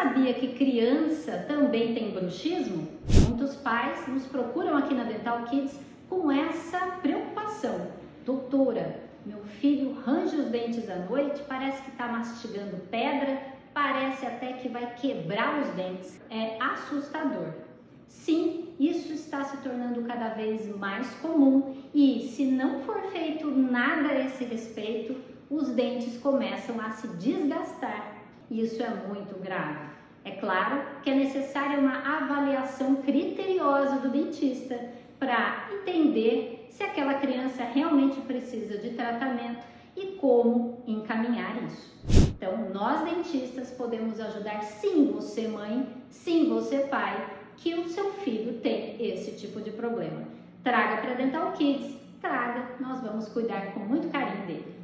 sabia que criança também tem bruxismo? Muitos pais nos procuram aqui na Dental Kids com essa preocupação. Doutora, meu filho range os dentes à noite, parece que está mastigando pedra, parece até que vai quebrar os dentes. É assustador. Sim, isso está se tornando cada vez mais comum e, se não for feito nada a esse respeito, os dentes começam a se desgastar. Isso é muito grave. É claro que é necessária uma avaliação criteriosa do dentista para entender se aquela criança realmente precisa de tratamento e como encaminhar isso. Então, nós dentistas podemos ajudar sim você mãe, sim você pai, que o seu filho tem esse tipo de problema. Traga para Dental Kids, traga, nós vamos cuidar com muito carinho dele.